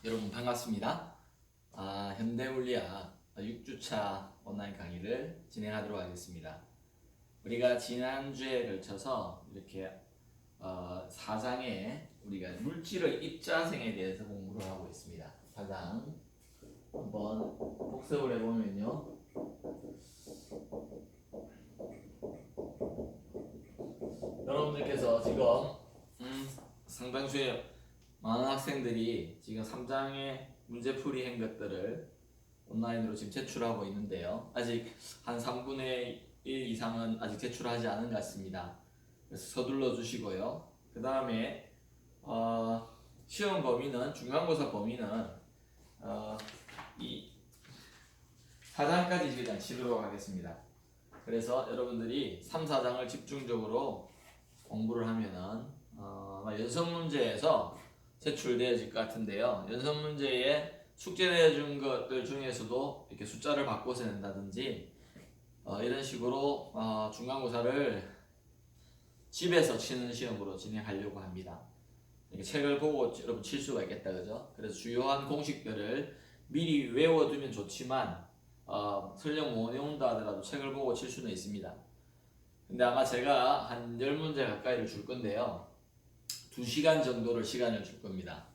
여러분 반갑습니다. 현대물리학 6주차 온라인 강의를 진행하도록 하겠습니다. 우리가 지난주에 걸쳐서 이렇게 4장에 우리가 물질의 입자생에 대해서 공부를 하고 있습니다. 4장 한번 복습을 해보면요. 여러분들께서 지금 상당수의 많은 학생들이 지금 3장의 문제풀이 한 것들을 온라인으로 지금 제출하고 있는데요. 아직 한 3분의 1 이상은 아직 제출하지 않은 것 같습니다. 그래서 서둘러 주시고요. 그 다음에 시험 범위는 중간고사 범위는 이 4장까지 일단 치도록 하겠습니다. 그래서 여러분들이 3, 4장을 집중적으로 공부를 하면은 연습 문제에서 제출되어질 것 같은데요. 연습 문제에 숙제 내준 것들 중에서도 이렇게 숫자를 바꿔서 낸다든지 이런 식으로 중간고사를 집에서 치는 시험으로 진행하려고 합니다. 이렇게 책을 보고 여러분 칠 수가 있겠다, 그죠? 그래서 주요한 공식들을 미리 외워두면 좋지만 설령 못 외운다 하더라도 책을 보고 칠 수는 있습니다. 근데 아마 제가 한 10문제 가까이를 줄 건데요. 2시간 정도를 시간을 줄 겁니다.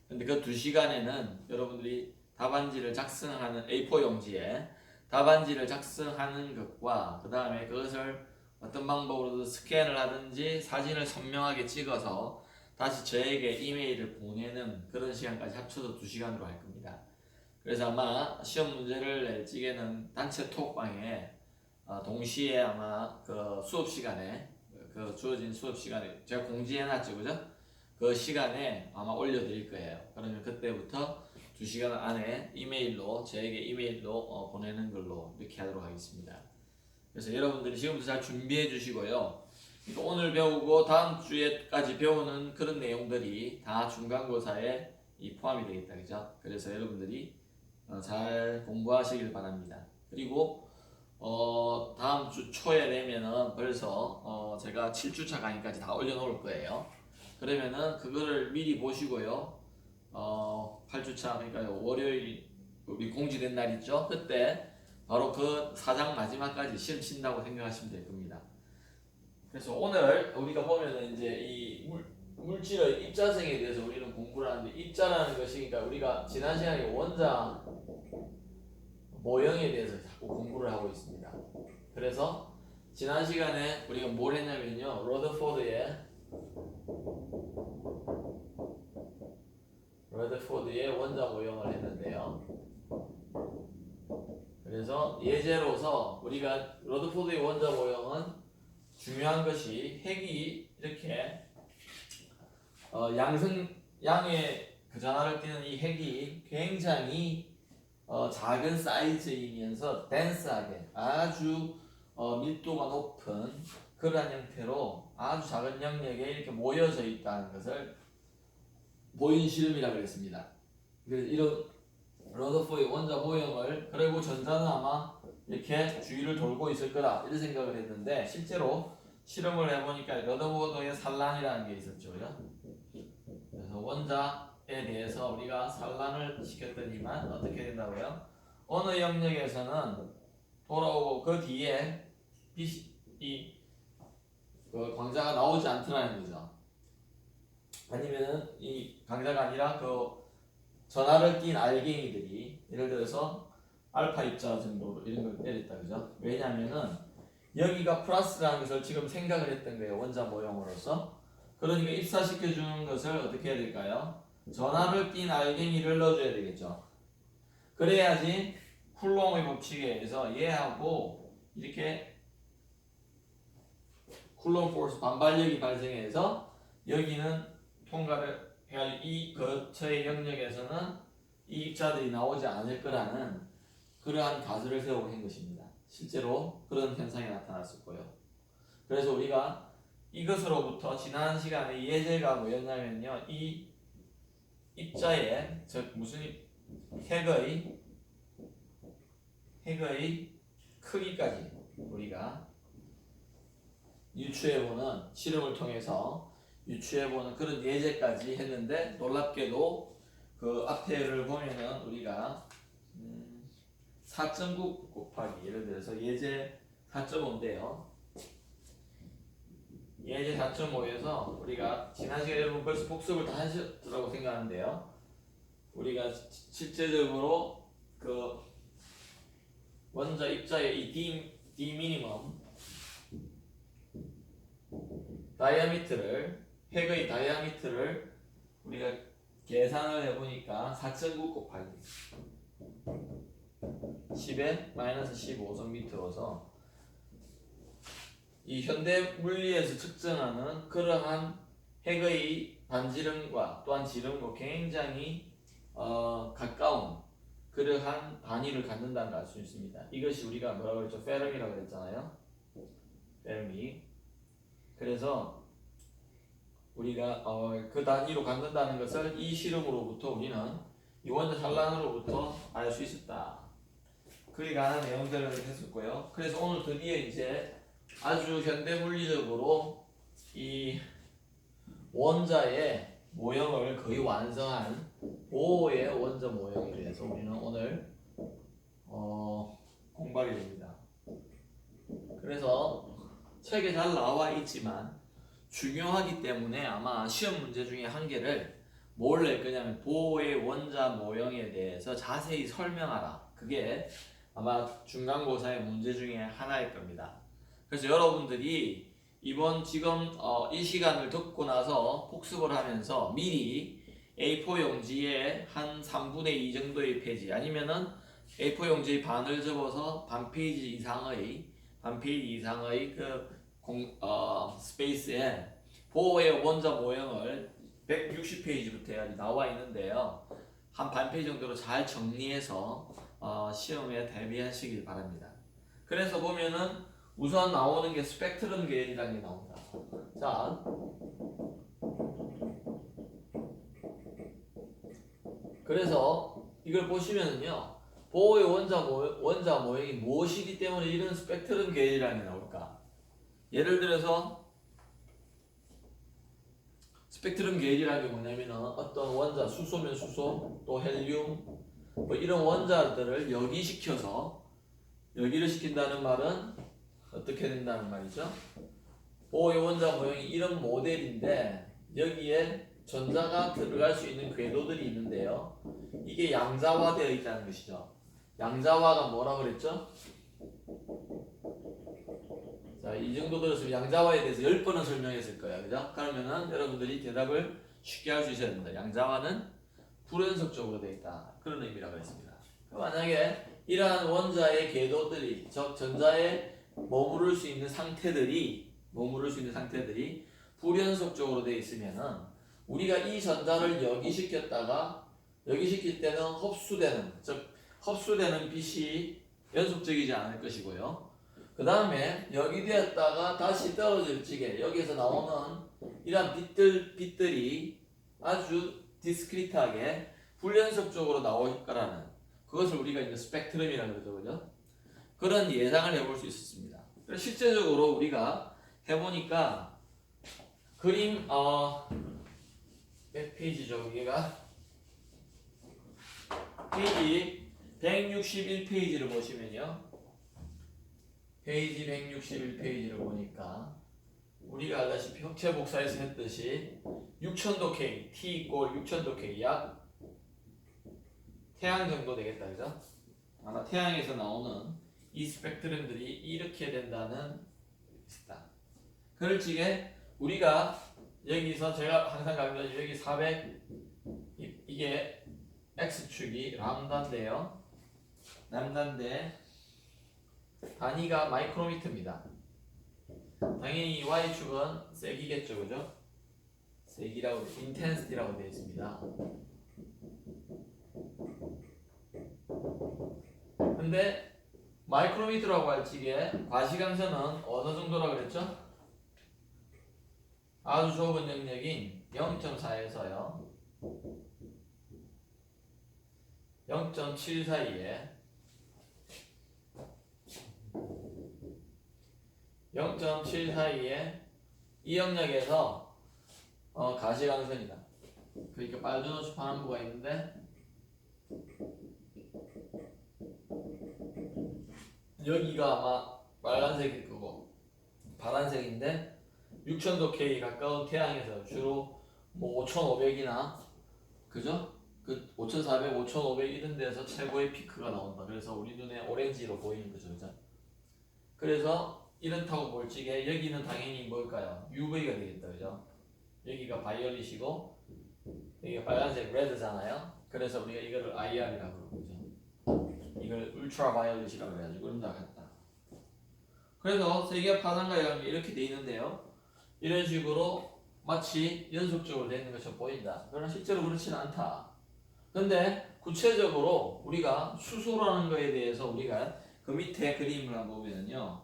근데 그 2시간에는 여러분들이 답안지를 작성하는 A4 용지에 답안지를 작성하는 것과 그 다음에 그것을 어떤 방법으로든 스캔을 하든지 사진을 선명하게 찍어서 다시 저에게 이메일을 보내는 그런 시간까지 합쳐서 2시간으로 할 겁니다. 그래서 아마 시험 문제를 낼 적에는 단체 톡방에 동시에 아마 그 수업 시간에 그 주어진 수업 시간에 제가 공지해놨죠, 그죠? 그 시간에 아마 올려드릴 거예요. 그러면 그때부터 2시간 안에 이메일로 저에게 이메일로 보내는 걸로 이렇게 하도록 하겠습니다. 그래서 여러분들이 지금부터 잘 준비해 주시고요. 오늘 배우고 다음 주에까지 배우는 그런 내용들이 다 중간고사에 포함이 되겠다, 그죠? 그래서 여러분들이 잘 공부하시길 바랍니다. 그리고 다음 주 초에 되면은 벌써 제가 7주차 강의까지 다 올려놓을 거예요. 그러면은 그거를 미리 보시고요. 8주차 그러니까 월요일 우리 공지된 날 있죠? 그때 바로 그 4장 마지막까지 시험 친다고 생각하시면 될 겁니다. 그래서 오늘 우리가 보면은 이제 이 물질의 입자성에 대해서 우리는 공부를 하는데, 입자라는 것이 그러니까 우리가 지난 시간에 원자 모형에 대해서 자꾸 공부를 하고 있습니다. 그래서 지난 시간에 우리가 뭘 했냐면요, 러더포드의 원자 모형을 했는데요. 그래서 예제로서 우리가 러더포드의 원자 모형은 중요한 것이 핵이 이렇게 양의 그 전하를 띠는 이 핵이 굉장히 작은 사이즈이면서 덴스하게 아주 밀도가 높은 그러한 형태로 아주 작은 영역에 이렇게 모여져 있다는 것을 보인 실험이라고 그랬습니다. 그래서 이런 러더포드의 원자 모형을, 그리고 전자는 아마 이렇게 주위를 돌고 있을 거다 이런 생각을 했는데, 실제로 실험을 해보니까 러더포드의 산란이라는 게 있었죠. 그래서 원자에 대해서 우리가 산란을 시켰더니만 어떻게 된다고요? 어느 영역에서는 돌아오고 그 뒤에 그 광자가 나오지 않더라는 거죠. 아니면은 이 광자가 아니라 그 전하를 띈 알갱이들이 예를 들어서 알파 입자 정도로 이런 걸 때렸다, 그죠? 왜냐면은 여기가 플러스라는 것을 지금 생각을 했던 거예요, 원자 모형으로서. 그러니까 입사시켜 주는 것을 어떻게 해야 될까요? 전하를 띈 알갱이를 넣어줘야 되겠죠. 그래야지 쿨롱의 법칙에 의해서 얘하고 이렇게 쿨롱 포스 반발력이 발생해서 여기는 통과를 해가지고 이 거처의 영역에서는 이 입자들이 나오지 않을 거라는 그러한 가설을 세우고 한 것입니다. 실제로 그런 현상이 나타났었고요. 그래서 우리가 이것으로부터 지난 시간에 예제가 뭐였냐면요, 이 입자의 무슨 핵의 크기까지 우리가 유추해보는 실험을 통해서 유추해보는 그런 예제까지 했는데, 놀랍게도 그 앞에를 보면은 우리가 4.9 곱하기 예를 들어서 예제 4.5인데요. 예제 4.5에서 우리가 지난 시간에 여러분 벌써 복습을 다 하셨다고 생각하는데요. 우리가 실제적으로 그 원자 입자의 이 D 미니멈 다이아미터를 핵의 다이아미터를 우리가 계산을 해보니까 4.9 곱하기 10의 마이너스 15cm로서 이 현대 물리에서 측정하는 그러한 핵의 반지름과 또한 지름과 굉장히 가까운 그러한 단위를 갖는다는 걸 알 수 있습니다. 이것이 우리가 뭐라고 그랬죠? 페르미라고 그랬잖아요. 페르미. 그래서 우리가 그 단위로 갖는다는 것을 이 실험으로부터 우리는 이 원자 산란으로부터 알 수 있었다. 그에 관한 내용들을 했었고요. 그래서 오늘 드디어 이제 아주 현대 물리적으로 이 원자의 모형을 거의 완성한 보호의 원자 모형에 대해서 우리는 오늘 공부하게 됩니다. 그래서 책에 잘 나와 있지만 중요하기 때문에 아마 시험 문제 중에 한 개를 뭘 낼 거냐면 보호의 원자 모형에 대해서 자세히 설명하라. 그게 아마 중간고사의 문제 중에 하나일 겁니다. 그래서 여러분들이 이번 지금 이 시간을 듣고 나서 복습을 하면서 미리 A4 용지에 한 3분의 2 정도의 페이지 아니면은 A4 용지의 반을 접어서 반 페이지 이상의 그 스페이스에 보호의 원자 모형을 160페이지부터 나와 있는데요. 한 반 페이지 정도로 잘 정리해서 시험에 대비하시길 바랍니다. 그래서 보면은 우선 나오는 게 스펙트럼 계열이라는 게 나옵니다. 자, 그래서 이걸 보시면은요, 보호의 원자 모형이 무엇이기 때문에 이런 스펙트럼 계열이라는 게 나올까? 예를 들어서 스펙트럼 계열이라는 게 뭐냐면은 어떤 원자, 수소면 수소, 또 헬륨, 뭐 이런 원자들을 여기를 시킨다는 말은 어떻게 된다는 말이죠? 보호의 원자 모형이 이런 모델인데 여기에 전자가 들어갈 수 있는 궤도들이 있는데요. 이게 양자화되어 있다는 것이죠. 양자화가 뭐라고 그랬죠? 자, 이 정도 들었으면 양자화에 대해서 10번은 설명했을 거예요. 그죠? 그러면은 여러분들이 대답을 쉽게 할 수 있어야 됩니다. 양자화는 불연속적으로 되어 있다. 그런 의미라고 했습니다. 만약에 이러한 원자의 궤도들이, 즉 전자에 머무를 수 있는 상태들이 불연속적으로 되어 있으면은 우리가 이 전자를 여기 시킬 때는 흡수되는 빛이 연속적이지 않을 것이고요. 그 다음에 여기 되었다가 다시 떨어질 적에 여기에서 나오는 이러한 빛들이 아주 디스크리트하게 불연속적으로 나올 거라는 그것을 우리가 이제 스펙트럼이라고 그러죠. 그죠? 그런 예상을 해볼 수 있었습니다. 실제적으로 우리가 해보니까 그림 몇 페이지죠? 여기가 페이지 161페이지를 보시면요. 페이지 161페이지를 보니까 우리가 알다시피 혁체 복사에서 했듯이 6000도 K, T 이꼴 6000도 K 약 태양 정도 되겠다. 그죠? 아마 태양에서 나오는 이 스펙트럼들이 이렇게 된다는 뜻이다. 그럴 적에 우리가 여기서 제가 항상 강조하죠. 여기 400 이게 X축이 람다인데요. 람다인데 단위가 마이크로미터입니다. 당연히 Y축은 세기겠죠. 그죠? 세기라고 인텐시티라고 되어 있습니다. 근데 마이크로미터라고 할 적에 과시광선은 어느 정도라고 그랬죠? 아주 좁은 영역인 0.4에서요 0.7 사이에 0.7 사이에 이 영역에서 가시광선이다. 그러니까 빨주 노초 반환부가 있는데 여기가 아마 빨간색일 거고 파란색인데 6000도 K 가까운 태양에서 주로 뭐 5500이나 그죠? 그 5400, 5500 이런 데서 최고의 피크가 나온다. 그래서 우리 눈에 오렌지로 보이는 거죠, 그죠? 그래서 이렇다고 볼지게 여기는 당연히 뭘까요? UV가 되겠다, 그죠? 여기가 바이올릿이고 여기가 빨간색 레드잖아요. 그래서 우리가 이거를 IR이라고 그러고 그죠? 이걸 울트라 바이올릿이라고 그래가지고 그런 다 같다. 그래서 세계 파장과 양이 이렇게 돼 있는데요. 이런 식으로 마치 연속적으로 되는 것처럼 보인다. 그러나 실제로 그렇지는 않다. 근데 구체적으로 우리가 수소라는 거에 대해서 우리가 그 밑에 그림을 한번 보면요.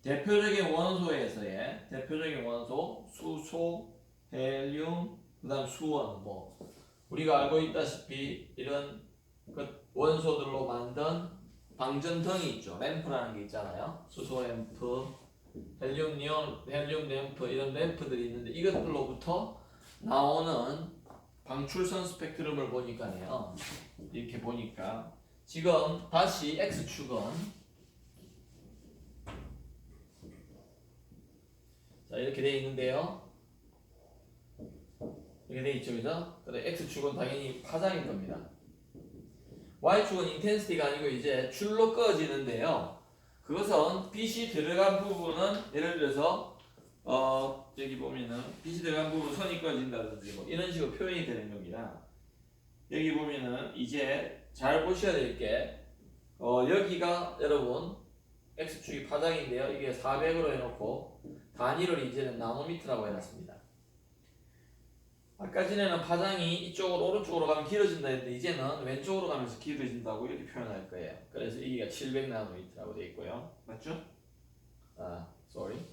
대표적인 원소에서의 대표적인 원소 수소, 헬륨, 그다음 수원 뭐 우리가 알고 있다시피 이런 그 원소들로 만든 방전등이 있죠. 램프라는 게 있잖아요. 수소 램프, 헬륨 니온, 헬륨 램프 이런 램프들이 있는데 이것들로부터 나오는 방출선 스펙트럼을 보니까요. 이렇게 보니까 지금 다시 X축은 자 이렇게 돼 있는데요. 이렇게 돼 있죠, 그죠? 근데 X축은 당연히 파장일 겁니다. Y축은 인텐시티가 아니고 이제 줄로 꺼지는데요. 그것은 빛이 들어간 부분은 예를 들어서 여기 보면은 빛이 들어간 부분 선이 꺼진다든지 뭐 이런 식으로 표현이 되는 겁니다. 여기 보면은 이제 잘 보셔야 될 게 여기가 여러분 X축이 파장인데요. 이게 400으로 해놓고 단위를 이제는 나노미터라고 해놨습니다. 아까 전에는 파장이 이쪽으로 오른쪽으로 가면 길어진다 했는데 이제는 왼쪽으로 가면서 길어진다고 이렇게 표현할 거예요. 그래서 여기가 700나노미터라고 되어 있고요. 맞죠? sorry.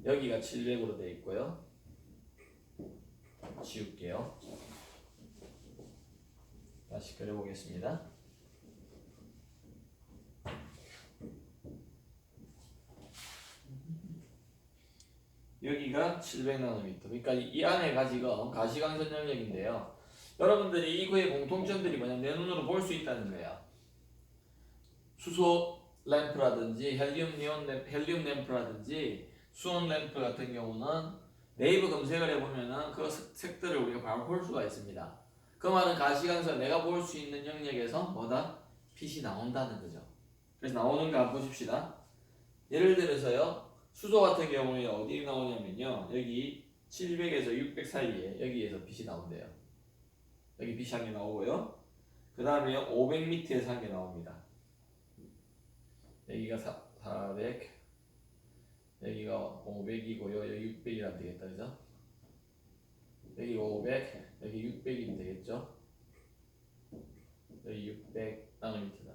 여기가 700으로 되어 있고요. 지울게요. 다시 그려보겠습니다. 여기가 700나노미터. 그러니까 이 안에가 지금 가시광선 영역인데요. 여러분들이 이거의 공통점들이 뭐냐면 내 눈으로 볼 수 있다는 거예요. 수소 램프라든지 헬륨 램프라든지 수온 램프 같은 경우는 네이버 검색을 해보면은 그 색들을 우리가 바로 볼 수가 있습니다. 그 말은 가시광선 내가 볼 수 있는 영역에서 뭐다? 빛이 나온다는 거죠. 그래서 나오는가 한번 보십시다. 예를 들어서요. 수소 같은 경우에 어디 나오냐면요. 여기 700에서 600 사이에 여기에서 빛이 나온대요. 여기 빛이 한 개 나오고요. 그 다음에 500m에서 한 개 나옵니다. 여기가 400, 여기가 500이고요. 여기 600이라면 되겠다, 그죠? 여기 500, 여기 600이면 되겠죠? 여기 600 나노미터다.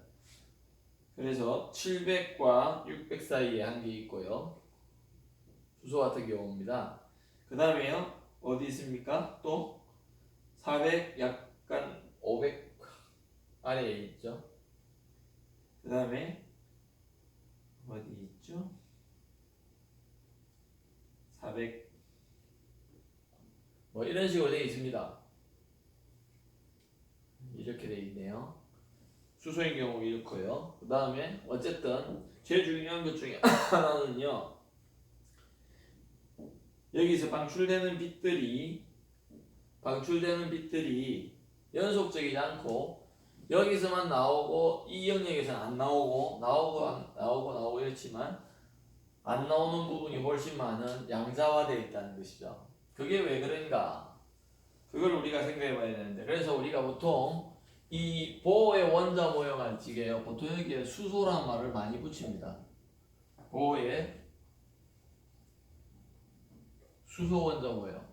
그래서 700과 600 사이에 한 개 있고요. 수소 같은 경우입니다. 그 다음에요. 어디 있습니까? 또 400 약간 500 아래에 있죠. 그 다음에 어디 있죠? 400 뭐 이런 식으로 되어 있습니다. 이렇게 되어 있네요. 수소인 경우 이렇고요. 그 다음에 어쨌든 제일 중요한 것 중에 하나는요. 여기서 방출되는 빛들이 연속적이지 않고 여기서만 나오고 이 영역에서는 안 나오고 이렇지만 안 나오는 부분이 훨씬 많은 양자화되어 있다는 것이죠. 그게 왜 그런가? 그걸 우리가 생각해 봐야 되는데 그래서 우리가 보통 이 보호의 원자 모형을 찌개요. 보통 여기에 수소란 말을 많이 붙입니다. 보호의 수소 원자 모형.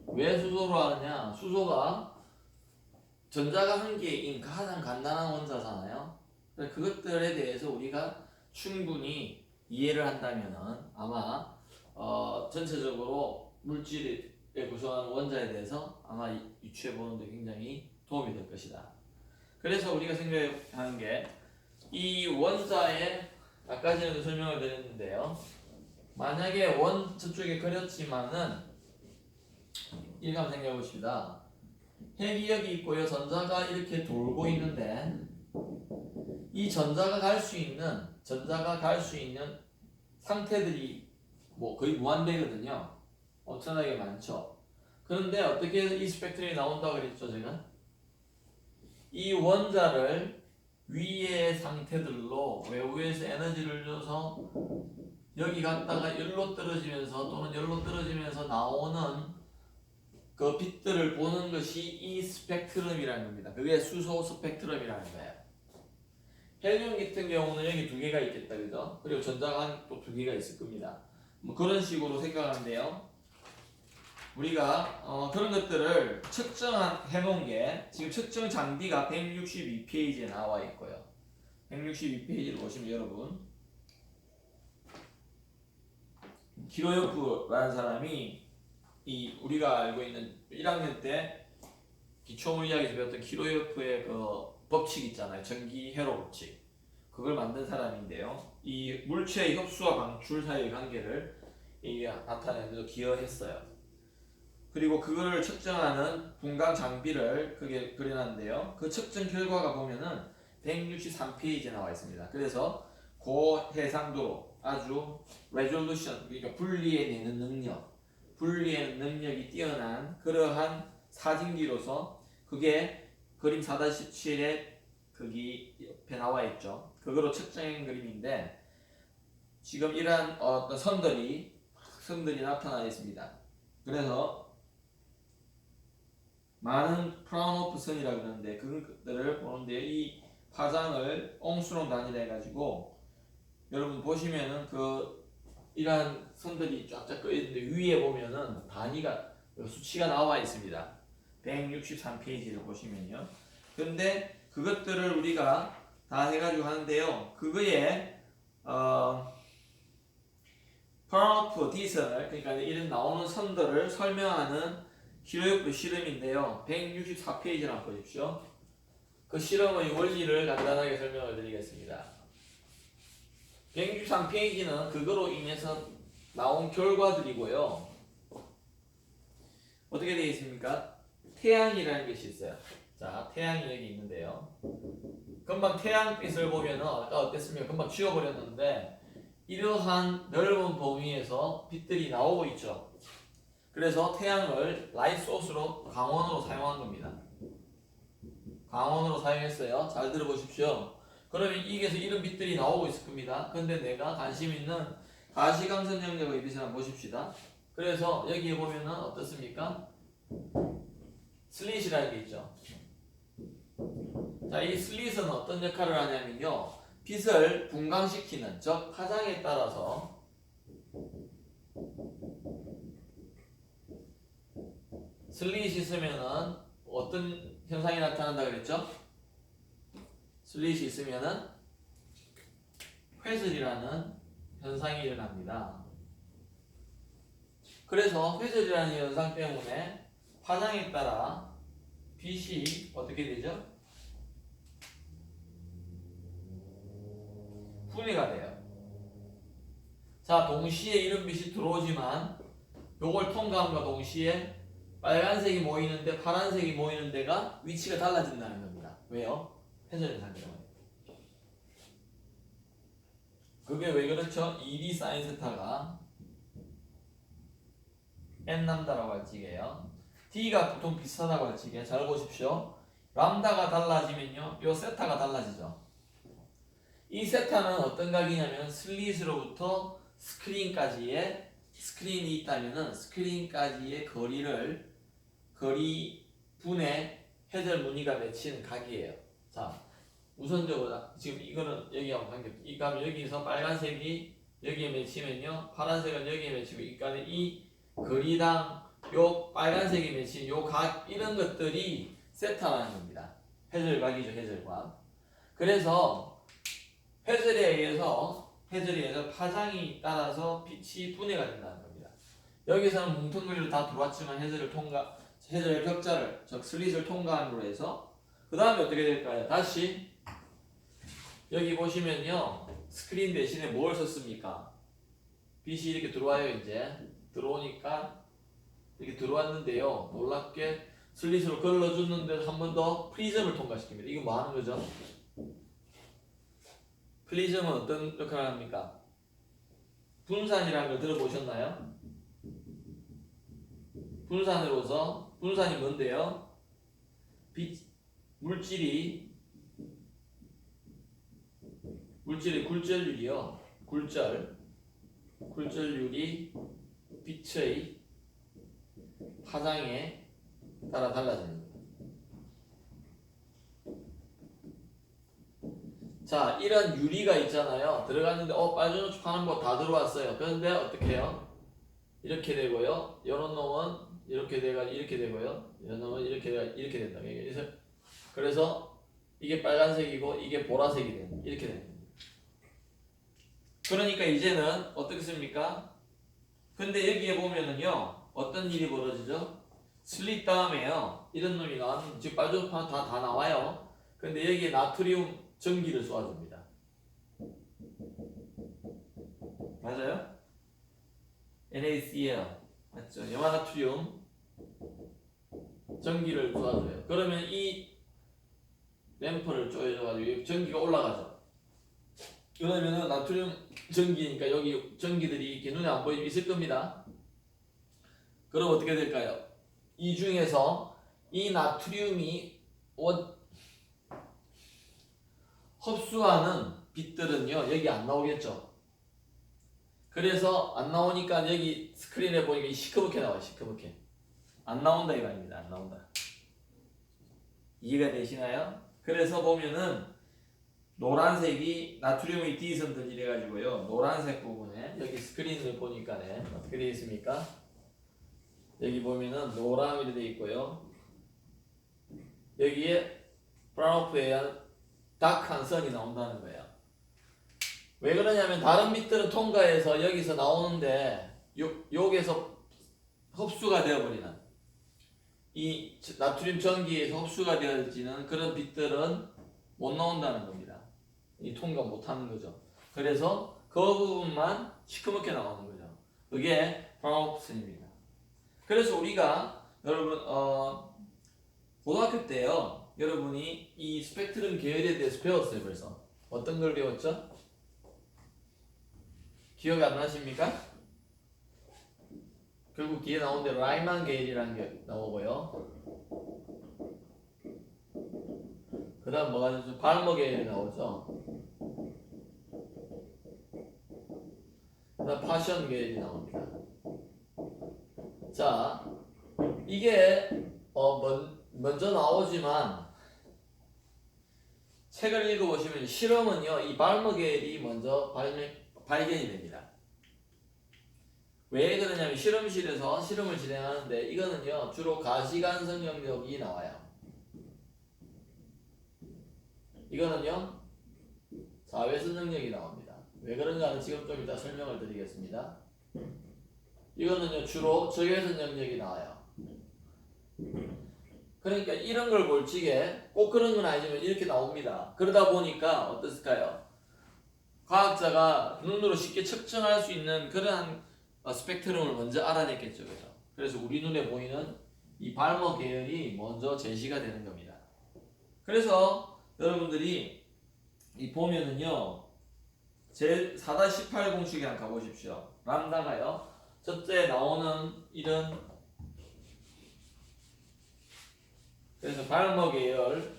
왜 수소로 하느냐? 수소가 전자가 한 개인 가장 간단한 원자잖아요. 그것들에 대해서 우리가 충분히 이해를 한다면은 아마 전체적으로 물질에 구성하는 원자에 대해서 아마 유추해 보는데 굉장히 도움이 될 것이다. 그래서 우리가 생각하는 게 이 원자의 아까 전에도 설명을 드렸는데요. 만약에 저쪽에 그렸지만은 이렇게 한번 생각해 봅시다. 핵이 여기 있고요. 전자가 이렇게 돌고 있는데 이 전자가 갈 수 있는 상태들이 뭐 거의 무한대거든요. 엄청나게 많죠. 그런데 어떻게 이 스펙트럼이 나온다고 그랬죠, 제가? 이 원자를 위의 상태들로 외부에서 에너지를 줘서 여기 갔다가 열로 떨어지면서 또는 열로 떨어지면서 나오는 그 빛들을 보는 것이 이 스펙트럼이라는 겁니다. 그게 수소 스펙트럼이라는 거예요. 헬륨 같은 경우는 여기 두 개가 있겠다, 그죠? 그리고 전자가 또 두 개가 있을 겁니다. 뭐 그런 식으로 생각하는데요. 우리가 그런 것들을 측정해 놓은 게 지금 측정 장비가 162페이지에 나와 있고요. 162페이지를 보시면 여러분 키로요프라는 사람이 이 우리가 알고 있는 1학년 때 기초물리학에서 배웠던 키로요프의 그 법칙 있잖아요. 전기 회로 법칙. 그걸 만든 사람인데요. 이 물체의 흡수와 방출 사이의 관계를 나타내는 데 기여했어요. 그리고 그거를 측정하는 분광 장비를 그게 그려놨는데요. 그 측정 결과가 보면은 163페이지에 나와 있습니다. 그래서 고해상도로 아주 레졸루션, 그러니까 분리해내는 능력이 뛰어난 그러한 사진기로서 그게 그림 4-7에 거기 옆에 나와 있죠. 그거로 측정한 그림인데 지금 이러한 어떤 선들이 나타나 있습니다. 그래서 많은 프라운호프 선이라고 그러는데 그것들을 보는데 이 파장을 옹수론 단위로 해가지고 여러분 보시면은 이러한 선들이 쫙쫙 끄 있는데 위에 보면은 단위가 수치가 나와 있습니다. 163페이지를 보시면요. 근데 그것들을 우리가 다 해가지고 하는데요. 그거에 프라운호프 D선을 그러니까 이런 나오는 선들을 설명하는 키로요프 실험인데요. 164페이지를 한번 보십시오. 그 실험의 원리를 간단하게 설명을 드리겠습니다. 163페이지는 그거로 인해서 나온 결과들이고요. 어떻게 되어 있습니까? 태양이라는 것이 있어요. 자, 태양이 여기 있는데요. 금방 태양빛을 보면은 아까 어땠습니까? 금방 지워버렸는데 이러한 넓은 범위에서 빛들이 나오고 있죠. 그래서 태양을 라이트 소스로 광원으로 사용한 겁니다. 광원으로 사용했어요. 잘 들어보십시오. 그러면 이게서 이런 빛들이 나오고 있을 겁니다. 근데 내가 관심 있는 가시광선 영역의 빛을 한번 보십시다. 그래서 여기에 보면은 어떻습니까? 슬릿이라는 게 있죠. 자, 이 슬릿은 어떤 역할을 하냐면요. 빛을 분광시키는, 즉 파장에 따라서 슬릿이 있으면은 어떤 현상이 나타난다 그랬죠? 슬릿이 있으면은 회슬이라는 현상이 일어납니다. 그래서 회슬이라는 현상 때문에 파장에 따라 빛이 어떻게 되죠? 분해가 돼요. 자, 동시에 이런 빛이 들어오지만 요걸 통과함과 동시에 빨간색이 모이는데 파란색이 모이는 데가 위치가 달라진다는 겁니다. 왜요? 회전 현상 때문에. 그게 왜 그렇죠? 2D 사인 세타가 n 람다라고 할 적이에요. D가 보통 비슷하다고 할 적이에요. 잘 보십시오. 람다가 달라지면요, 요 세타가 달라지죠. 이 세타는 어떤 각이냐면 슬릿으로부터 스크린까지의 스크린이 있다면은 스크린까지의 거리 분의 해절 무늬가 맺히는 각이에요. 자, 우선적으로 지금 이거는 여기하고 관계없죠. 이 값이 여기서 빨간색이 여기에 맺히면요, 파란색은 여기에 맺히고, 이 거리당 요 빨간색이 맺힌 요 각 이런 것들이 세타라는 겁니다. 해절각이죠, 해절각. 그래서 해절에 의해서 파장이 따라서 빛이 분해가 된다는 겁니다. 여기서는 뭉텅그리로 다 들어왔지만 해절의 격자를, 즉 슬릿을 통과함으로 해서 그 다음에 어떻게 될까요? 다시 여기 보시면요, 스크린 대신에 뭘 썼습니까? 빛이 이렇게 들어와요. 이제 들어오니까 이렇게 들어왔는데요. 놀랍게 슬릿으로 걸러줬는데 한 번 더 프리즘을 통과시킵니다. 이거 뭐 하는 거죠? 프리즘은 어떤 역할을 합니까? 분산이라는 걸 들어보셨나요? 분산으로서 분산이 뭔데요? 물질이 굴절율이요. 굴절율이 빛의 파장에 따라 달라집니다. 자, 이런 유리가 있잖아요. 들어갔는데 빨주노초 파는 거 다 들어왔어요. 그런데 어떻게 해요? 이렇게 되고요. 이런 놈은 이렇게 되고요. 이런 놈은 이렇게 된다. 그래서 이게 빨간색이고 이게 보라색이 되는 이렇게 됩니다. 그러니까 이제는 어떻겠습니까? 근데 여기에 보면은요 어떤 일이 벌어지죠? 슬릿 다음에요 이런 놈이 나왔는데 지금 빨주노초는 다 나와요. 근데 여기에 나트륨 전기를 쏘아줍니다. 맞아요? NaCl 맞죠? 염화나트륨 전기를 쏘아줘요. 그러면 이 램프를 조여줘가지고 전기가 올라가죠. 그러면은 나트륨 전기니까 여기 전기들이 이렇게 눈에 안 보이면 있을 겁니다. 그럼 어떻게 될까요? 이 중에서 이 나트륨이 흡수하는 빛들은요 여기 안 나오겠죠. 그래서 안 나오니까 여기 스크린에 보니까 시커멓게 나와요. 시커멓게 안 나온다 이 말입니다. 안 나온다. 이해가 되시나요? 그래서 보면은 노란색이 나트륨의 D선들 이래가지고요 노란색 부분에 여기 스크린을 보니까 어떻게 되어 있습니까? 여기 보면은 노랑이 되어 있고요 여기에 브라운프에 의한 다크한 선이 나온다는 거예요. 왜 그러냐면 다른 빛들은 통과해서 여기서 나오는데 여기에서 흡수가 되어버리는 이 나트륨 전기에서 흡수가 되어지는 그런 빛들은 못 나온다는 겁니다. 이 통과 못하는 거죠. 그래서 그 부분만 시커멓게 나오는 거죠. 그게 브라운프선입니다. 그래서 우리가 여러분 고등학교 때요 여러분이 이 스펙트럼 계열에 대해서 배웠어요. 벌써 어떤 걸 배웠죠? 기억 안 나십니까? 결국 뒤에 나온 대로 라이만 계열이라는 게 나오고요. 그 다음 뭐가 나오죠? 발머 계열이 나오죠. 그 다음 파션 계열이 나옵니다. 자, 이게 먼저 나오지만 책을 읽어보시면 실험은요 이 발머 계열이 먼저 발견이 됩니다. 왜 그러냐면 실험실에서 실험을 진행하는데 이거는요 주로 가시간선 영역이 나와요. 이거는요 자외선 영역이 나옵니다. 왜 그런가는 지금 좀 이따 설명을 드리겠습니다. 이거는요 주로 적외선 영역이 나와요. 그러니까 이런 걸 볼지게 꼭 그런 건 아니지만 이렇게 나옵니다. 그러다 보니까 어떻을까요? 과학자가 눈으로 쉽게 측정할 수 있는 그러한 스펙트럼을 먼저 알아냈겠죠. 그죠? 그래서 우리 눈에 보이는 이 발머 계열이 먼저 제시가 되는 겁니다. 그래서 여러분들이 이 보면은요 제 4-18 공식에 한번 가보십시오. 람다가요 첫째 나오는 이런 그래서 발머 계열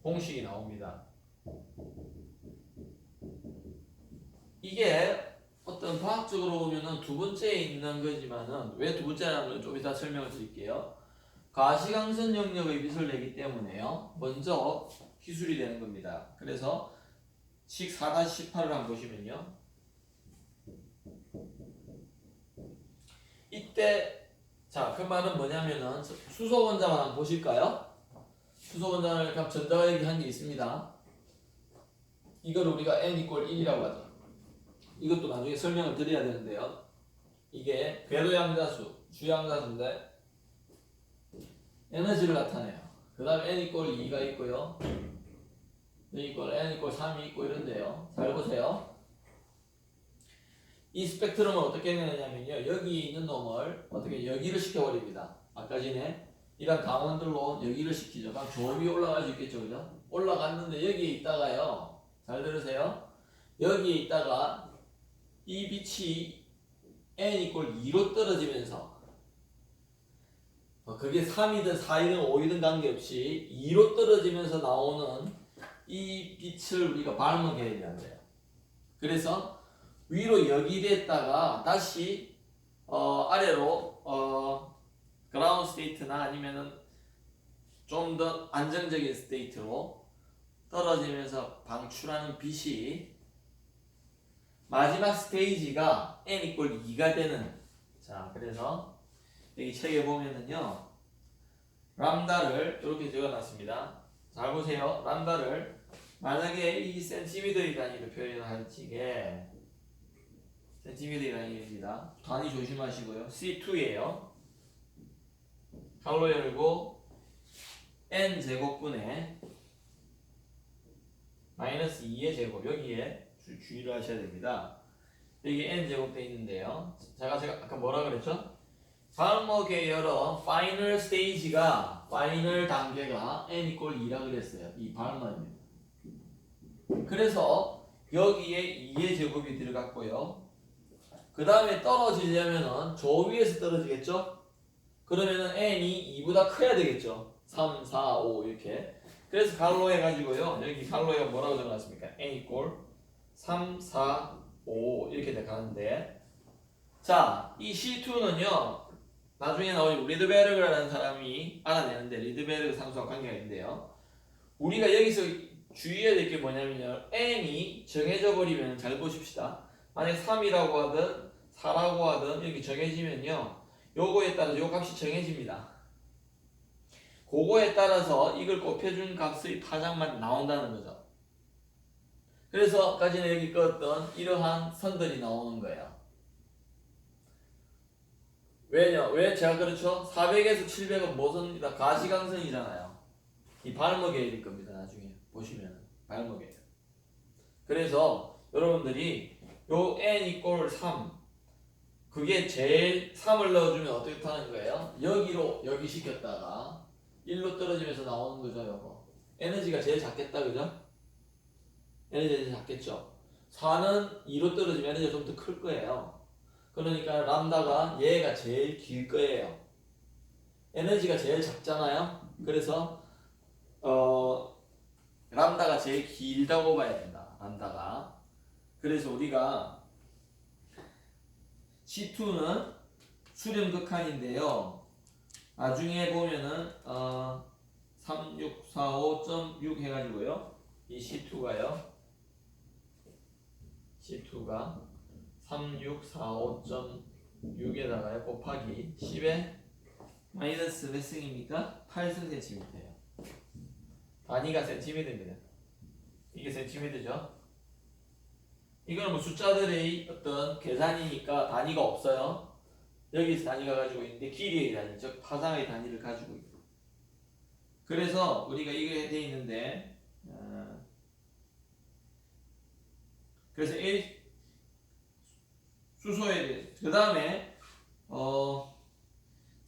공식이 나옵니다. 이게 어떤 과학적으로 보면은 두 번째에 있는 거지만은 왜 두 번째라는 걸 좀 이따 설명을 드릴게요. 가시광선 영역의 빛을 내기 때문에요. 먼저 기술이 되는 겁니다. 그래서 식 4-18을 한번 보시면요. 이때 자, 그 말은 뭐냐면은 수소 원자만 한번 보실까요? 수소 원자를 전자가 얘기한 게 있습니다. 이걸 우리가 n=1이라고 하죠. 이것도 나중에 설명을 드려야 되는데요. 이게 궤도양자수, 주양자수인데 에너지를 나타내요. 그 다음에 n=2가 있고요. n=3이 있고 이런데요. 잘 보세요. 이 스펙트럼을 어떻게 내냐면요. 여기 있는 놈을 어떻게 여기를 시켜버립니다. 아까 전에 이런 강원들로 여기를 시키죠. 그럼 저 위에 올라갈 수 있겠죠. 그죠? 올라갔는데 여기에 있다가요. 잘 들으세요. 여기에 있다가 이 빛이 n 이퀄 2로 떨어지면서 그게 3이든 4이든 5이든 관계없이 2로 떨어지면서 나오는 이 빛을 우리가 발문 계획이라고 해요. 그래서 위로 역이됐다가 다시 아래로 그라운드 스테이트나 아니면은 좀 더 안정적인 스테이트로 떨어지면서 방출하는 빛이 마지막 스테이지가 n 이퀄 2가 되는. 자, 그래서 여기 책에 보면은요 람다를 이렇게 적어놨습니다. 잘 보세요. 람다를 만약에 이 센티미터의 단위로 표현할 적에 센티미터의 단위입니다. 단위 조심하시고요. C2예요. 갈로 열고 n 제곱분의 마이너스 2의 제곱 여기에 주의를 하셔야 됩니다. 여기 n 제곱 돼 있는데요. 제가 아까 뭐라 그랬죠? 발목의 여러 파이널 스테이지가 파이널 단계가 n 이퀄 2라 그랬어요. 이 발목입니다. 그래서 여기에 2의 제곱이 들어갔고요. 그 다음에 떨어지려면은 저 위에서 떨어지겠죠? 그러면은 n이 2보다 커야 되겠죠? 3, 4, 5 이렇게. 그래서 갈로 해가지고요. 여기 갈로에 뭐라고 적어놨습니까? n 이퀄 3, 4, 5 이렇게 돼 가는데, 자, 이 C2는요 나중에 나올 리드베르그라는 사람이 알아내는데 리드베르그 상수와 관계가 있는데요. 우리가 여기서 주의해야 될 게 뭐냐면요. n이 정해져 버리면 잘 보십시다. 만약 3이라고 하든 4라고 하든 여기 정해지면요. 요거에 따라서 요 값이 정해집니다. 그거에 따라서 이걸 곱해준 값의 파장만 나온다는 거죠. 그래서 아까 전에 여기 껐던 이러한 선들이 나오는 거예요. 왜냐? 왜 제가 그렇죠? 400에서 700은 뭐선이다? 가시광선이잖아요. 이 발목에일 겁니다. 나중에 보시면 발목에. 그래서 여러분들이 요 n 이퀄 3 그게 제일 3을 넣어주면 어떻게 타는 거예요? 여기로 여기 시켰다가 1로 떨어지면서 나오는 거죠. 요거 에너지가 제일 작겠다. 그죠? 에너지가 제일 작겠죠. 4는 2로 떨어지면 에너지가 좀 더 클 거예요. 그러니까 람다가 얘가 제일 길 거예요. 에너지가 제일 작잖아요. 그래서 람다가 제일 길다고 봐야 된다. 람다가. 그래서 우리가 C2는 수렴극한인데요. 나중에 보면은 3645.6 해가지고요. 이 C2가 3645.6에다가요 곱하기 10에 마이너스 몇 승입니까? 8승 센티미터예요. 단위가 센티미터입니다. 이게 센티미터죠. 이거는 뭐 숫자들의 어떤 계산이니까 단위가 없어요. 여기서 단위가 가지고 있는데 길이의 단위, 즉 파장의 단위를 가지고 있고. 그래서 우리가 이게 돼 있는데 그래서 수소에 그 다음에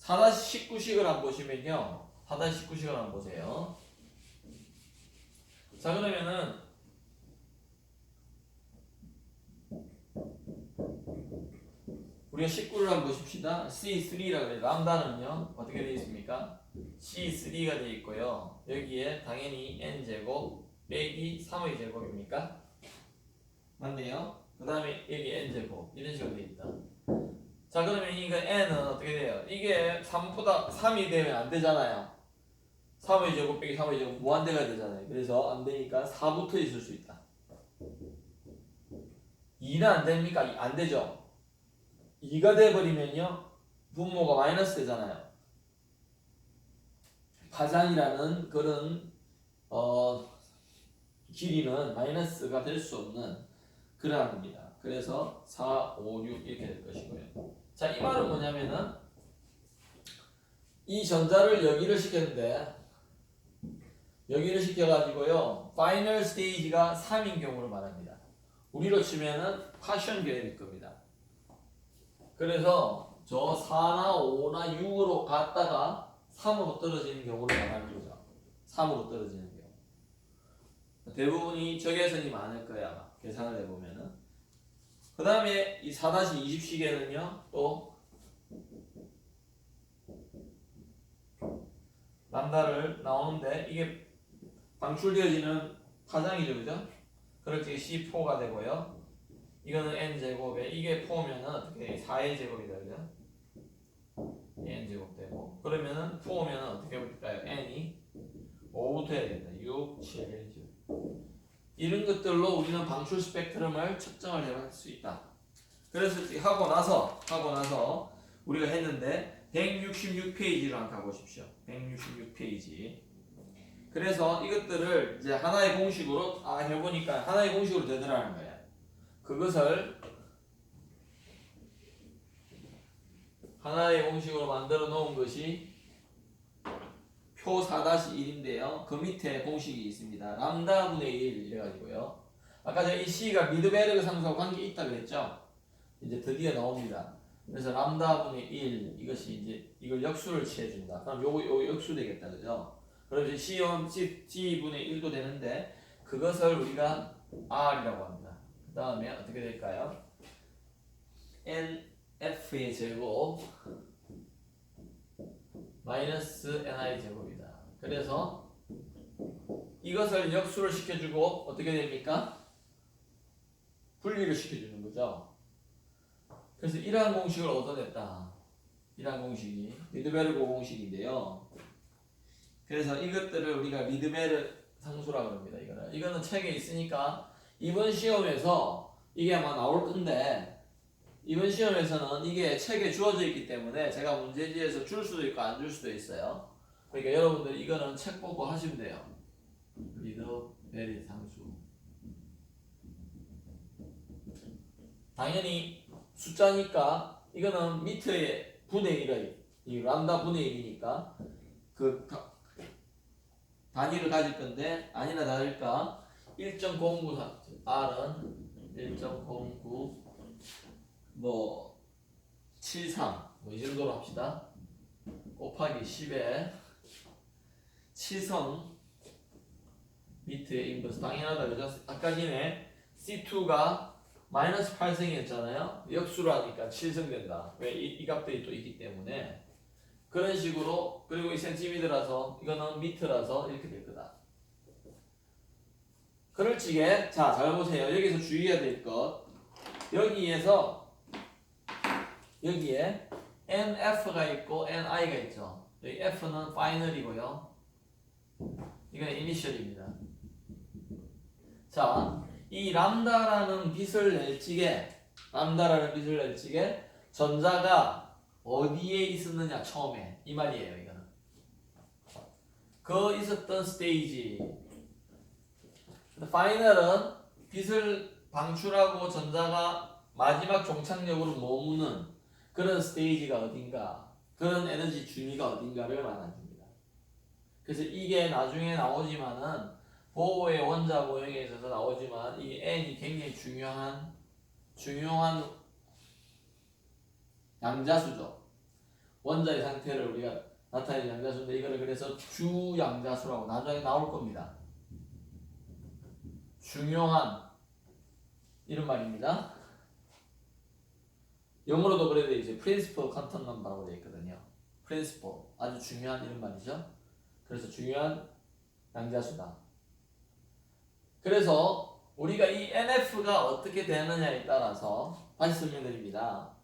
4-19식을 한번 보시면요. 4-19식을 한번 보세요. 자, 그러면은 우리가 19를 한번 보십시다. C3라고 해요. 람다는요 어떻게 되어 있습니까? C3가 되어 있고요. 여기에 당연히 n제곱 빼기 3의 제곱입니까? 맞네요. 그 다음에 여기 n제곱 이런 식으로 되어 있다. 자, 그러면 이거 n은 어떻게 돼요? 이게 3보다 3이 되면 안 되잖아요. 3의 제곱 빼기 3의 제곱 무한대가 되잖아요. 그래서 안 되니까 4부터 있을 수 있다. 2는 안 됩니까? 안 되죠. 2가 돼버리면요 분모가 마이너스 되잖아요. 파장이라는 그런 길이는 마이너스가 될 수 없는 그러한 겁니다. 그래서 4, 5, 6 이렇게 될 것이고요. 자, 이 말은 뭐냐면은 이 전자를 여기를 시켰는데 여기를 시켜가지고요 파이널 스테이지가 3인 경우를 말합니다. 우리로 치면은 파션 계열일 겁니다. 그래서 저 4나 5나 6으로 갔다가 3으로 떨어지는 경우를 말하는 거죠. 3으로 떨어지는 경우. 대부분이 적외선이 많을 거야, 아마. 계산을 해보면은. 그 다음에 이 4-20시계는요, 또 람다를 나오는데 이게 방출되어지는 파장이죠, 그죠? 그럴 때 C4가 되고요. 이거는 n제곱에 이게 4면은 어떻게 4의 제곱이 되죠? n제곱 되고 그러면은 4면은 어떻게 볼까요? n이 5부터 해야 된다. 6, 7, 1. 이런 것들로 우리는 방출 스펙트럼을 측정을 해볼 수 있다. 그래서 하고 나서 우리가 했는데 166페이지로 한번 가보십시오. 166페이지. 그래서 이것들을 이제 하나의 공식으로 해보니까 하나의 공식으로 되더라는 거예요. 그것을 하나의 공식으로 만들어 놓은 것이 표 4-1인데요. 그 밑에 공식이 있습니다. 람다 분의 1 이래가지고요. 아까 제가 이 C가 미드베르그 상수하고 관계 있다 그랬죠? 이제 드디어 나옵니다. 그래서 람다 분의 1 이것이 이제 이걸 역수를 취해준다. 그럼 요거 역수 되겠다, 그죠? 그럼 이제 C 분의 1도 되는데 그것을 우리가 R이라고 합니다. 그 다음에 어떻게 될까요? NF의 제곱 마이너스 NI 제곱이다. 그래서 이것을 역수를 시켜주고 어떻게 됩니까? 분리를 시켜주는 거죠. 그래서 이러한 공식을 얻어냈다. 이러한 공식이 리드베르그 공식인데요. 그래서 이것들을 우리가 리드베르 상수라고 합니다. 이거는 책에 있으니까 이번 시험에서 이게 아마 나올 건데 이번 시험에서는 이게 책에 주어져 있기 때문에 제가 문제지에서 줄 수도 있고 안 줄 수도 있어요. 그러니까 여러분들 이거는 책 보고 하시면 돼요. 리드베르 상수. 당연히 숫자니까 이거는 미터의 분의 1의 이 람다 분의 1이니까 그 단위를 가질 건데 아니나 다를까 1.09 R은 1.09 뭐 73 뭐 이 정도로 합시다. 곱하기 10에 7성 미터의 인버스 당연하다 그죠? 아까 전에 C2가 마이너스 8성이었잖아요. 역수로 하니까 7성 된다. 왜? 이 값들이 또 있기 때문에 그런 식으로. 그리고 이 센티미터라서 이거는 미터라서 이렇게 될 거다. 그럴 적에 자, 잘 보세요. 여기서 주의해야 될 것. 여기에 NF가 있고 NI가 있죠. 여기 F는 파이널이고요. 이건 이니셜입니다. 자, 이 람다라는 빛을 낼 적에 전자가 어디에 있었느냐 처음에 이 말이에요. 이거는 그 있었던 스테이지. 파이널은 빛을 방출하고 전자가 마지막 종착역으로 머무는 그런 스테이지가 어딘가, 그런 에너지 준위가 어딘가를 말합니다. 그래서 이게 나중에 나오지만은 보호의 원자 모형에 있어서 나오지만 이 N이 굉장히 중요한 양자수죠. 원자의 상태를 우리가 나타내는 양자수인데 이거를 그래서 주양자수라고 나중에 나올 겁니다. 중요한 이런 말입니다. 영어로도 그래도 이제 principal quantum number라고 되어 있거든요. principal 아주 중요한 이런 말이죠. 그래서 중요한 양자수다. 그래서 우리가 이 NF가 어떻게 되느냐에 따라서 다시 설명드립니다.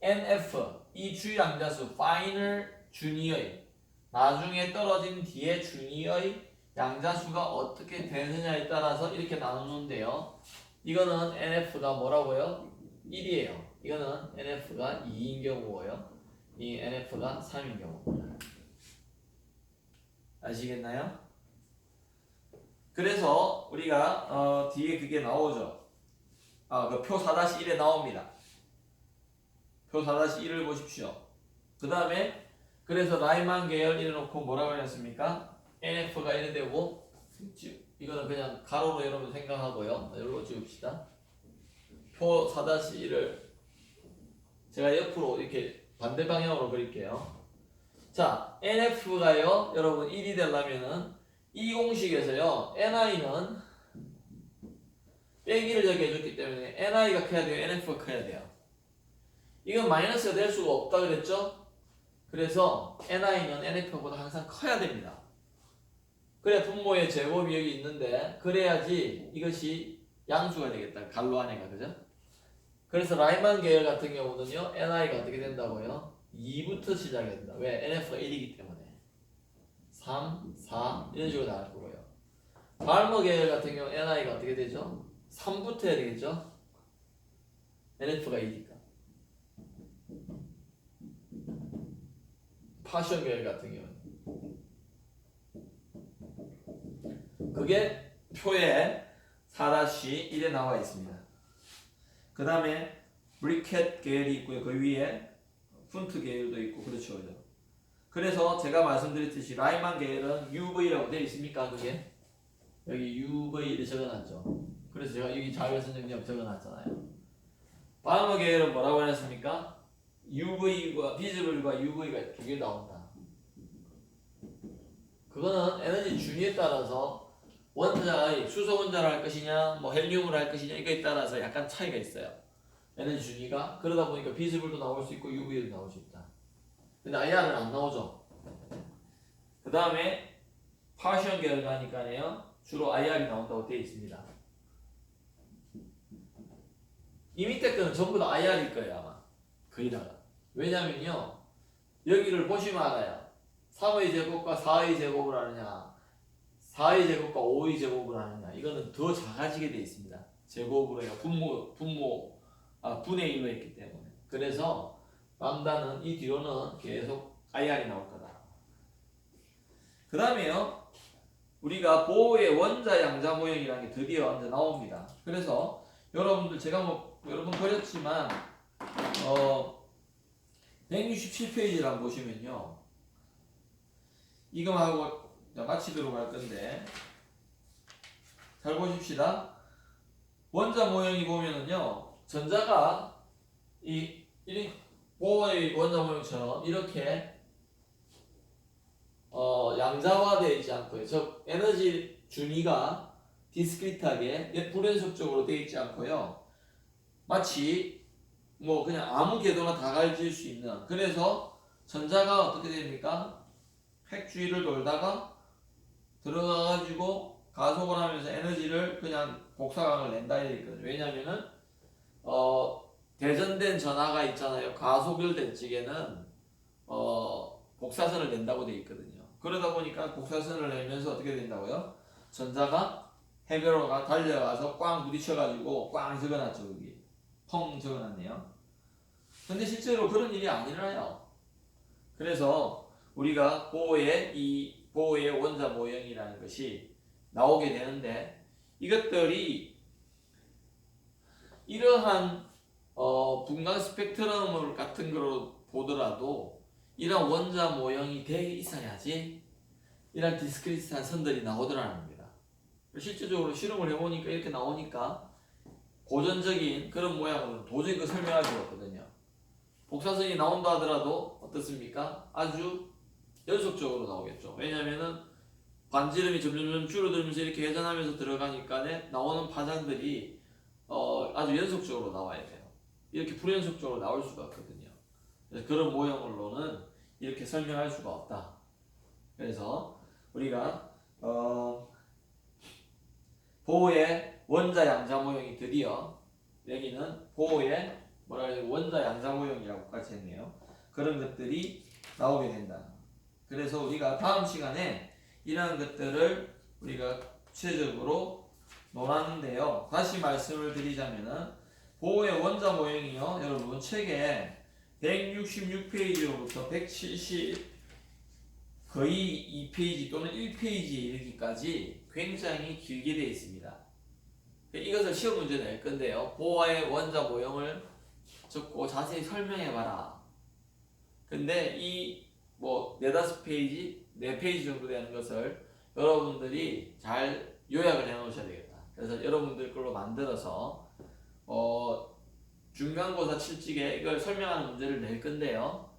NF 이 주양자수 final 준위의 나중에 떨어진 뒤에 준위의 양자수가 어떻게 되느냐에 따라서 이렇게 나누는데요. 이거는 NF가 뭐라고요? 1이에요. 이거는 NF가 2인 경우고요. 이 NF가 3인 경우입니다. 아시겠나요? 그래서 우리가 뒤에 그게 나오죠. 그 표 4-1에 나옵니다. 표 4-1을 보십시오. 그 다음에 그래서 라이만 계열 이래놓고 뭐라고 했습니까? NF가 이래 되고 이거는 그냥 가로로 여러분 생각하고요. 이걸로 지웁시다. 표 4-1을 제가 옆으로 이렇게 반대 방향으로 그릴게요. 자, NF가요, 여러분 1이 되려면은 이 공식에서요, NI는 빼기를 여기 해줬기 때문에 NI가 커야 돼요, NF가 커야 돼요. 이건 마이너스가 될 수가 없다 그랬죠? 그래서 NI는 NF보다 항상 커야 됩니다. 그래야 분모의 제곱이 여기 있는데, 그래야지 이것이 양수가 되겠다, 갈로 안에가, 그죠? 그래서 라이만 계열 같은 경우는요, NI가 어떻게 된다고요? 2부터 시작이 된다. 왜? NF가 1이기 때문에. 3, 4 이런 식으로 나갈 거고요. 발머 계열 같은 경우 NI가 어떻게 되죠? 3부터 해야 되겠죠? NF가 2니까. 파션 계열 같은 경우는 그게 표에 4-1에 나와 있습니다. 그 다음에 브리켓 계열이 있고요. 그 위에 푼트 계열도 있고, 그렇죠. 그래서 제가 말씀드렸듯이 라이만 계열은 UV라고 되어 있습니까? 그게 여기 UV를 적어놨죠. 그래서 제가 여기 자외선 영역 적어놨잖아요. 발머 계열은 뭐라고 했습니까? UV와 비즈블과 UV가 두 개 나온다. 그거는 에너지 준위에 따라서 원자의 수소 원자를 할 것이냐, 뭐 헬륨을 할 것이냐, 이거에 따라서 약간 차이가 있어요. 에너지 준위가. 그러다 보니까 비즈블도 나올 수 있고 UV도 나올 수 있다. 근데 IR은 안 나오죠. 그 다음에 파션 계열 가니까요, 주로 IR이 나온다고 되어 있습니다. 이 밑에 거는 전부 다 IR일 거예요, 아마. 거의 다가. 왜냐면요, 여기를 보시면 알아요. 3의 제곱과 4의 제곱을 하느냐, 4의 제곱과 5의 제곱을 하느냐, 이거는 더 작아지게 되어 있습니다. 제곱으로 해요. 분의 1로 했기 때문에. 그래서 람다는 이 뒤로는 계속 IR이 나올 거다. 그 다음에요, 우리가 보호의 원자 양자 모형이라는 게 드디어 이제 나옵니다. 그래서 여러분들, 제가 뭐 여러 번 그렸지만 167페이지를 한번 보시면요, 이거하고 마치도록 할 건데, 잘 보십시다. 원자 모형이 보면은요, 전자가 이 보호의 원자 모형처럼 이렇게 양자화되어 있지 않고요. 즉 에너지 준위가 디스크리트하게 불연속적으로 되어 있지 않고요. 마치 뭐 그냥 아무 궤도나 다 가질 수 있는. 그래서 전자가 어떻게 됩니까? 핵 주위를 돌다가 들어가가지고 가속을 하면서 에너지를 그냥 복사광을 낸다 이랬거든요. 왜냐면은 대전된 전하가 있잖아요. 가속열된 쪽에는 복사선을 낸다고 되어 있거든요. 그러다 보니까 복사선을 내면서 어떻게 된다고요? 전자가 핵으로 달려가서 꽝 부딪혀가지고 꽝 적어놨죠. 여기 펑 적어놨네요. 근데 실제로 그런 일이 안 일어나요. 그래서 우리가 보호의 원자 모형이라는 것이 나오게 되는데, 이것들이 이러한 분광 스펙트럼 같은 거로 보더라도 이런 원자 모형이 돼 있어야지 이런 디스크리트한 선들이 나오더라는 겁니다. 실제적으로 실험을 해보니까 이렇게 나오니까 고전적인 그런 모양으로는 도저히 그 설명할 수가 없거든요. 복사선이 나온다 하더라도 어떻습니까? 아주 연속적으로 나오겠죠. 왜냐면은 반지름이 점점 줄어들면서 이렇게 회전하면서 들어가니까 나오는 파장들이 아주 연속적으로 나와야 돼요. 이렇게 불연속적으로 나올 수가 없거든요. 그래서 그런 모형으로는 이렇게 설명할 수가 없다. 그래서 우리가 보호의 원자 양자 모형이 드디어, 여기는 보호의 원자 양자 모형이라고 같이 했네요. 그런 것들이 나오게 된다. 그래서 우리가 다음 시간에 이러한 것들을 우리가 구체적으로 논하는데요. 다시 말씀을 드리자면은 보호의 원자 모형이요, 여러분 책에 166페이지로부터 170 거의 2페이지 또는 1페이지에 이르기까지 굉장히 길게 되어 있습니다. 이것을 시험 문제 낼 건데요, 보호의 원자 모형을 적고 자세히 설명해봐라. 근데 이 뭐 4-5페이지, 4페이지 정도 되는 것을 여러분들이 잘 요약을 해 놓으셔야 되겠다. 그래서 여러분들 걸로 만들어서 중간고사 실직에 이걸 설명하는 문제를 낼 건데요.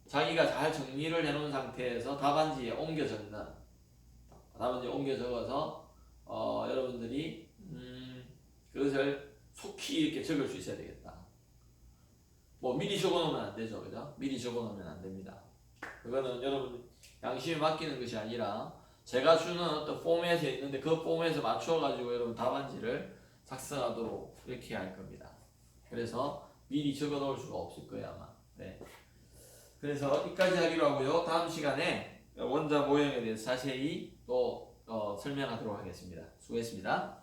자기가 잘 정리를 해놓은 상태에서 답안지에 옮겨 적는, 답안지에 옮겨 적어서 여러분들이 그것을 속히 이렇게 적을 수 있어야 되겠다. 뭐 미리 적어놓으면 안 되죠, 그죠? 미리 적어놓으면 안 됩니다. 그거는 여러분 양심에 맡기는 것이 아니라 제가 주는 어떤 포맷에 있는데 그 포맷에 맞춰가지고 여러분 답안지를 작성하도록 이렇게 할 겁니다. 그래서 미리 적어놓을 수가 없을 거예요 아마. 네. 그래서 여기까지 하기로 하고요. 다음 시간에 원자 모형에 대해서 자세히 또 설명하도록 하겠습니다. 수고했습니다.